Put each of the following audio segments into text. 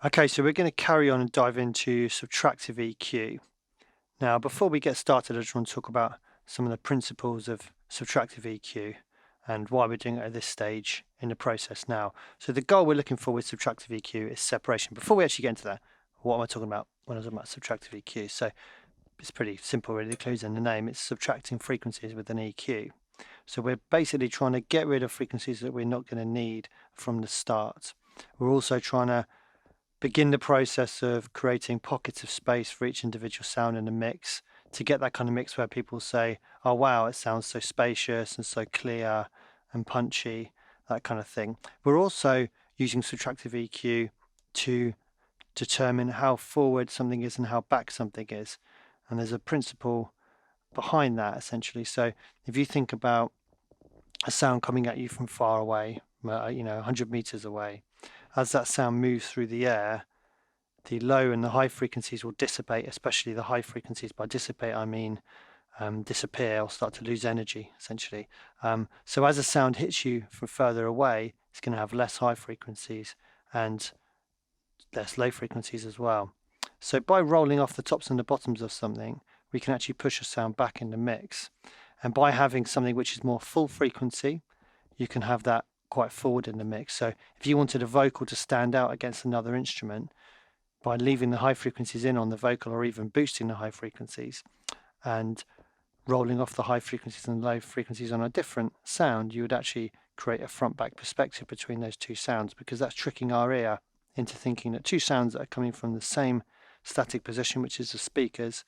Okay, so we're going to carry on and dive into subtractive EQ. Now, before we get started, I just want to talk about some of the principles of subtractive EQ and why we're doing it at this stage in the process now. So the goal we're looking for with subtractive EQ is separation. Before we actually get into that, what am I talking about when I was talking about subtractive EQ? So it's pretty simple, really. The clue's in the name. It's subtracting frequencies with an EQ. So we're basically trying to get rid of frequencies that we're not going to need from the start. We're also trying to begin the process of creating pockets of space for each individual sound in the mix to get that kind of mix where people say, oh wow, it sounds so spacious and so clear and punchy, that kind of thing. We're also using subtractive EQ to determine how forward something is and how back something is. And there's a principle behind that, essentially. So if you think about a sound coming at you from far away, 100 meters away, as that sound moves through the air, the low and the high frequencies will dissipate, especially the high frequencies. By dissipate, I mean disappear or start to lose energy, essentially. So as a sound hits you from further away, it's going to have less high frequencies and less low frequencies as well. So by rolling off the tops and the bottoms of something, we can actually push a sound back in the mix. And by having something which is more full frequency, you can have that quite forward in the mix. So if you wanted a vocal to stand out against another instrument, by leaving the high frequencies in on the vocal or even boosting the high frequencies and rolling off the high frequencies and low frequencies on a different sound, you would actually create a front-back perspective between those two sounds, because that's tricking our ear into thinking that two sounds that are coming from the same static position, which is the speakers,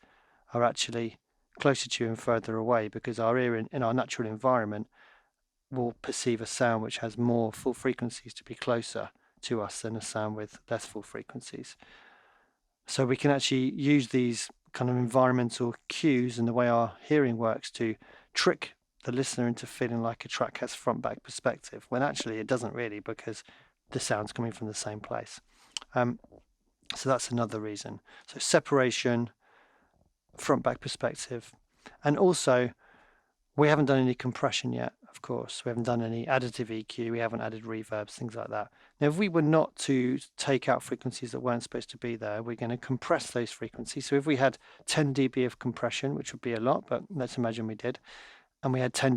are actually closer to you and further away, because our ear in our natural environment will perceive a sound which has more full frequencies to be closer to us than a sound with less full frequencies. So we can actually use these kind of environmental cues and the way our hearing works to trick the listener into feeling like a track has front-back perspective, when actually it doesn't really, because the sound's coming from the same place. So that's another reason. So separation, front-back perspective, and also we haven't done any compression yet, of course. We haven't done any additive EQ, we haven't added reverbs, things like that. Now, if we were not to take out frequencies that weren't supposed to be there, we're going to compress those frequencies. So if we had 10 dB of compression, which would be a lot, but let's imagine we did, and we had 10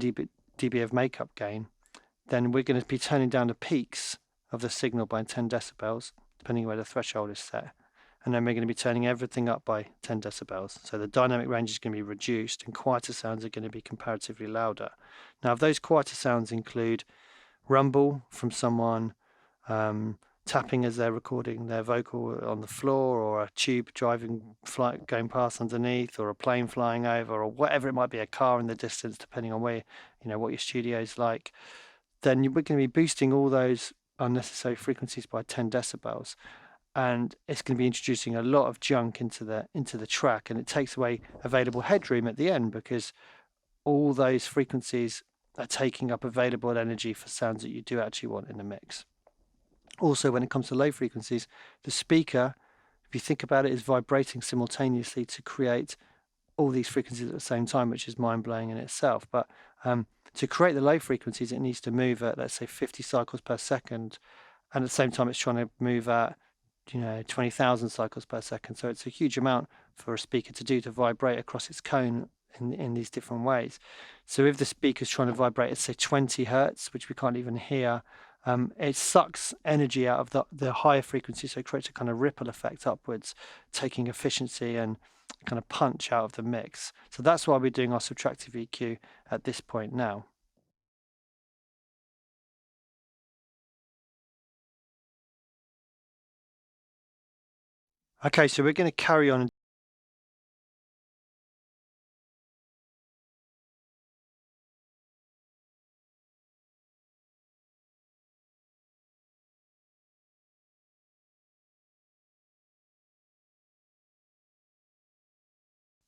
dB of makeup gain, then we're going to be turning down the peaks of the signal by 10 decibels, depending where the threshold is set. And then we're going to be turning everything up by 10 decibels. So the dynamic range is going to be reduced and quieter sounds are going to be comparatively louder. Now, if those quieter sounds include rumble from someone tapping as they're recording their vocal on the floor, or a tube flight going past underneath, or a plane flying over, or whatever it might be, a car in the distance, depending on where, what your studio is like, then we're going to be boosting all those unnecessary frequencies by 10 decibels. And it's going to be introducing a lot of junk into the track, and it takes away available headroom at the end, because all those frequencies are taking up available energy for sounds that you do actually want in the mix. Also, when it comes to low frequencies, the speaker, if you think about it, is vibrating simultaneously to create all these frequencies at the same time, which is mind-blowing in itself. But to create the low frequencies, it needs to move at, let's say, 50 cycles per second, and at the same time it's trying to move at 20,000 cycles per second. So it's a huge amount for a speaker to do, to vibrate across its cone in these different ways. So if the speaker's trying to vibrate at, say, 20 hertz, which we can't even hear, it sucks energy out of the higher frequency, so it creates a kind of ripple effect upwards, taking efficiency and kind of punch out of the mix. So that's why we're doing our subtractive EQ at this point now. Okay, so we're going to carry on.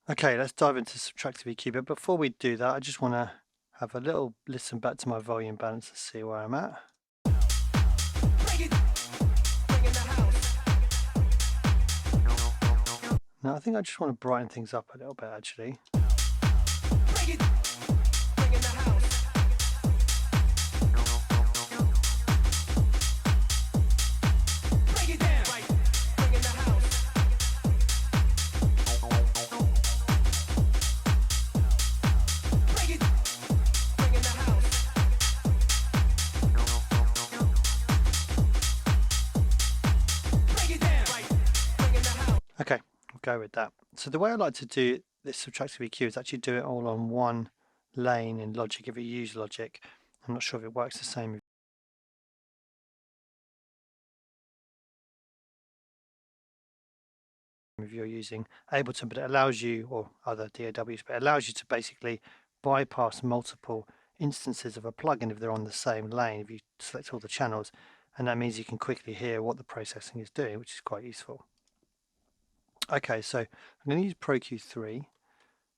Okay, let's dive into subtractive EQ. But before we do that, I just want to have a little listen back to my volume balance to see where I'm at. Now, I think I just want to brighten things up a little bit, actually. Okay, we'll go with that. So the way I like to do this subtractive EQ is actually do it all on one lane in Logic if you use Logic. I'm not sure if it works the same if you're using Ableton, but it allows you, or other DAWs, but it allows you to basically bypass multiple instances of a plugin if they're on the same lane, if you select all the channels, and that means you can quickly hear what the processing is doing, which is quite useful. Okay, so I'm going to use Pro Q3,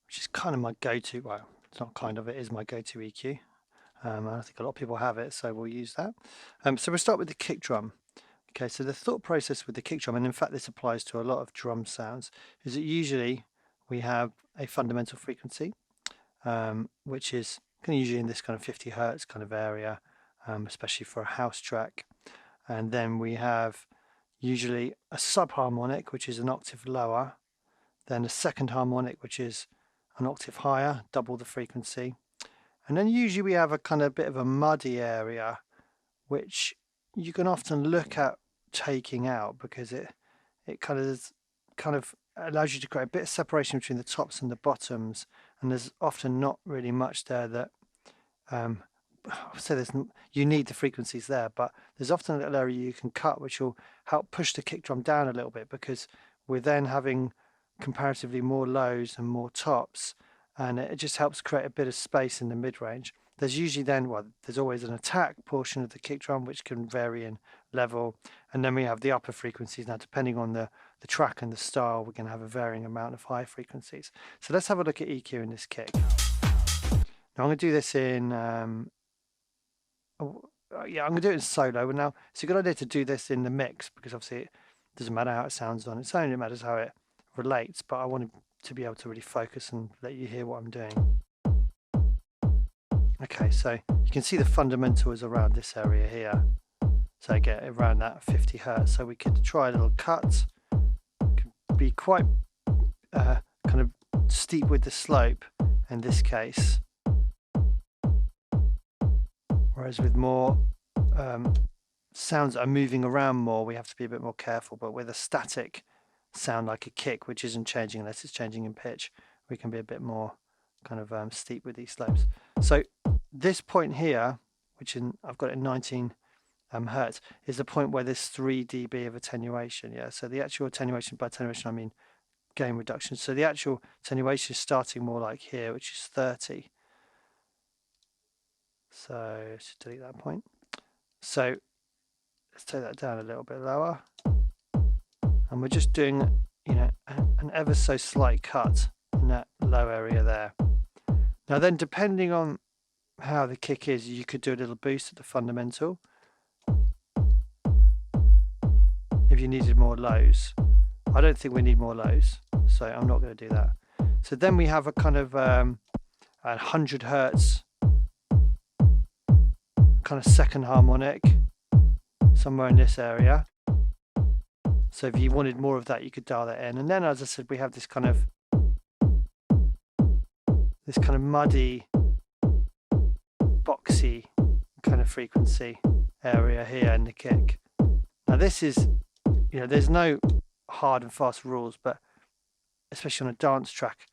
which is kind of my go-to, well, it's not kind of, it is my go-to EQ. I think a lot of people have it, so we'll use that. So we'll start with the kick drum. Okay, so the thought process with the kick drum, and in fact this applies to a lot of drum sounds, is that usually we have a fundamental frequency, which is kind of usually in this kind of 50 hertz kind of area, especially for a house track. And then we have usually a subharmonic, which is an octave lower, then a second harmonic, which is an octave higher, double the frequency. And then usually we have a kind of bit of a muddy area, which you can often look at taking out because it kind of allows you to create a bit of separation between the tops and the bottoms, and there's often not really much there that I would say you need the frequencies there, but there's often a little area you can cut which will help push the kick drum down a little bit, because we're then having comparatively more lows and more tops, and it just helps create a bit of space in the mid-range. There's usually then, well, there's always an attack portion of the kick drum which can vary in level, and then we have the upper frequencies. Now, depending on the track and the style, we're going to have a varying amount of high frequencies. So let's have a look at EQ in this kick. Now I'm going to do this in, yeah, I'm going to do it in solo. Now, it's a good idea to do this in the mix because obviously it doesn't matter how it sounds on its own, it matters how it relates, but I want to be able to really focus and let you hear what I'm doing. Okay, so you can see the fundamental is around this area here. So I get around that 50 hertz. So we could try a little cut. It could be quite kind of steep with the slope in this case. Whereas with more sounds that are moving around more, we have to be a bit more careful. But with a static sound like a kick, which isn't changing unless it's changing in pitch, we can be a bit more kind of steep with these slopes. So this point here, which I've got it in 19 hertz, is the point where there's 3 dB of attenuation. Yeah, so the actual attenuation, by attenuation I mean gain reduction. So the actual attenuation is starting more like here, which is 30. So let's delete that point. So let's take that down a little bit lower, and we're just doing, you know, an ever so slight cut in that low area there. Now then, depending on how the kick is, you could do a little boost at the fundamental if you needed more lows. I don't think we need more lows, so I'm not going to do that. So then we have a kind of 100 hertz kind of second harmonic somewhere in this area. So if you wanted more of that, you could dial that in. And then, as I said, we have this kind of muddy, boxy kind of frequency area here in the kick. Now this is, you know, there's no hard and fast rules, but especially on a dance track,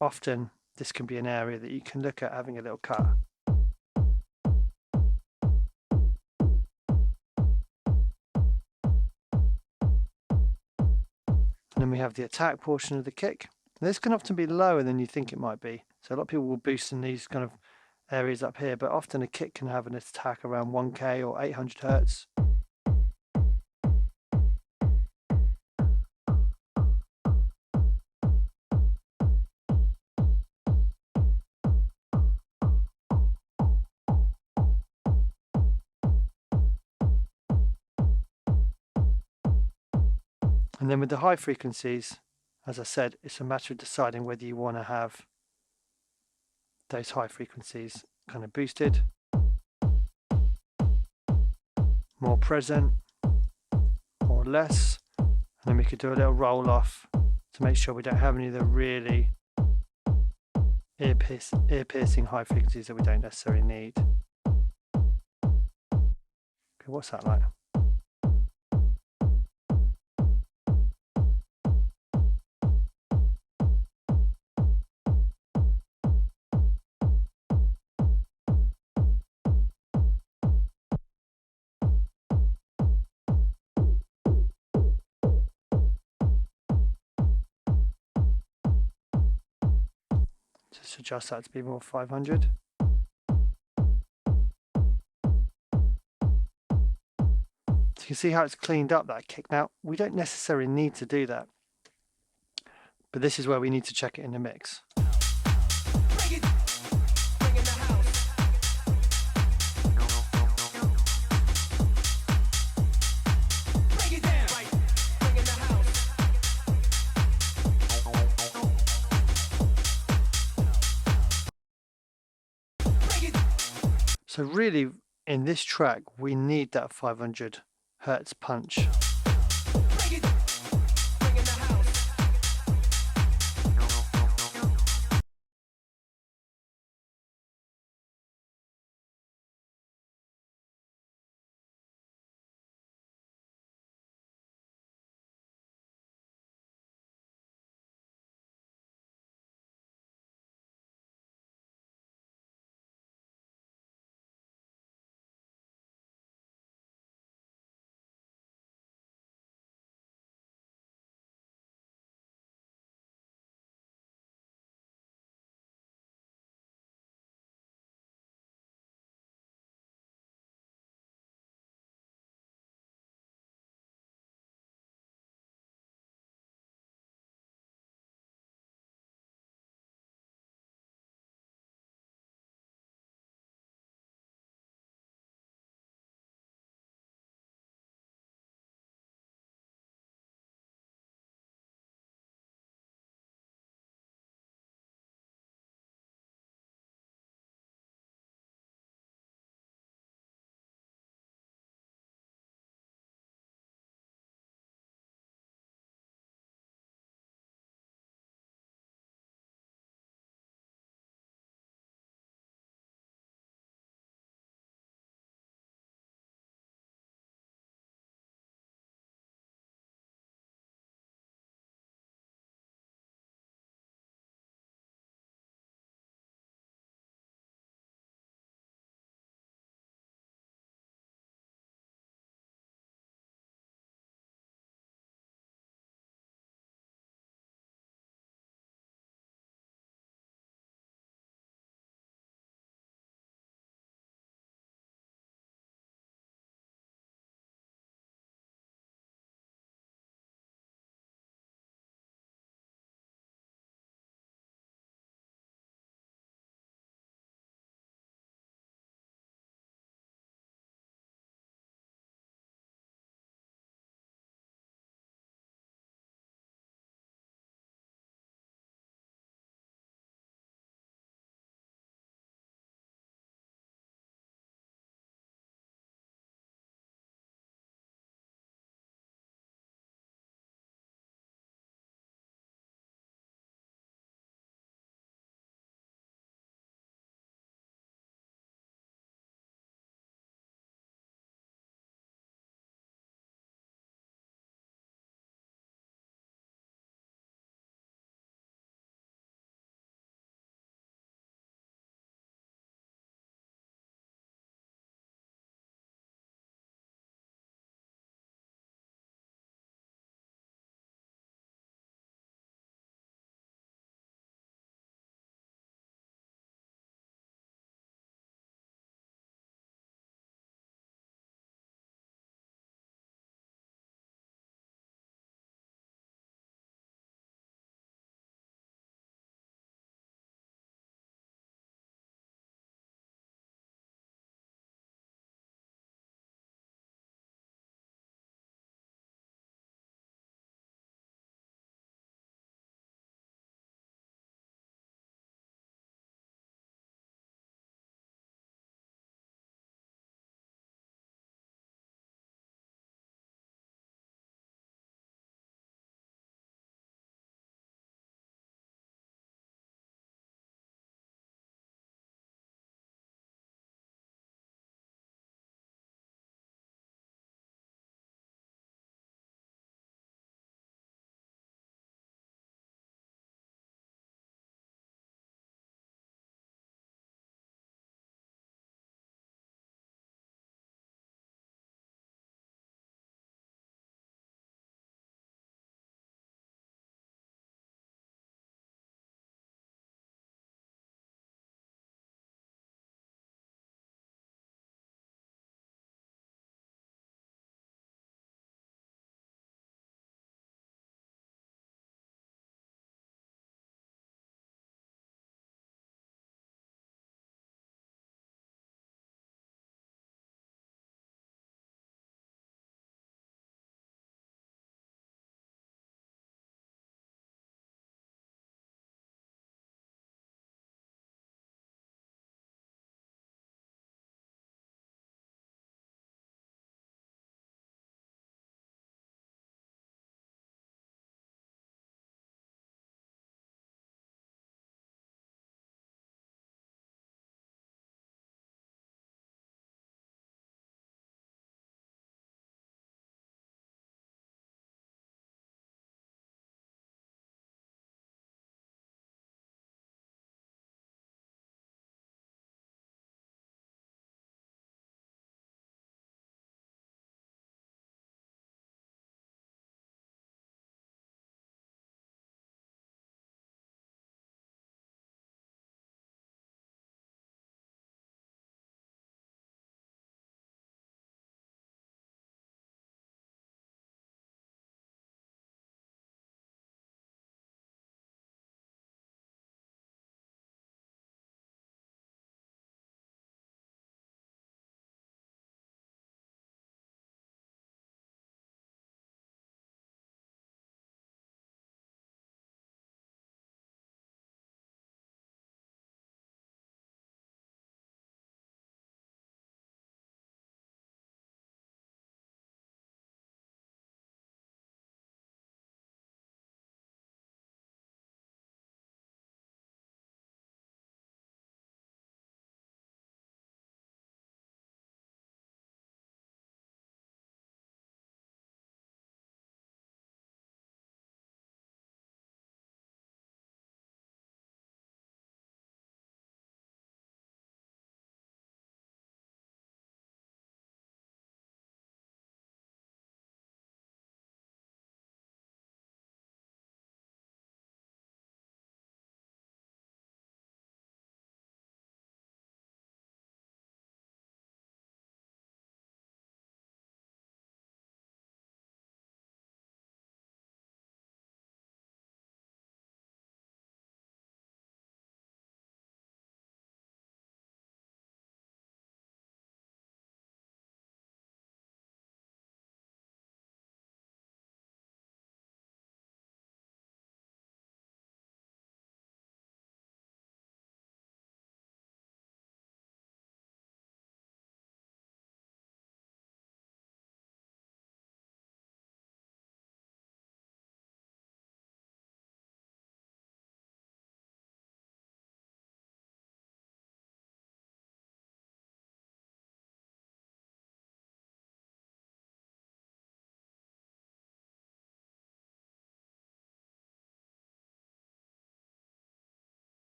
often this can be an area that you can look at having a little cut. And then we have the attack portion of the kick. And this can often be lower than you think it might be. So a lot of people will boost in these kind of areas up here, but often a kick can have an attack around 1K or 800 hertz. And then with the high frequencies, as I said, it's a matter of deciding whether you want to have those high frequencies kind of boosted, more present, or less. And then we could do a little roll off to make sure we don't have any of the really ear-piercing high frequencies that we don't necessarily need. Okay, what's that like? just adjust that to be more 500. So you can see how it's cleaned up that kick. Now, we don't necessarily need to do that, but this is where we need to check it in the mix. So really, in this track, we need that 500 Hertz punch.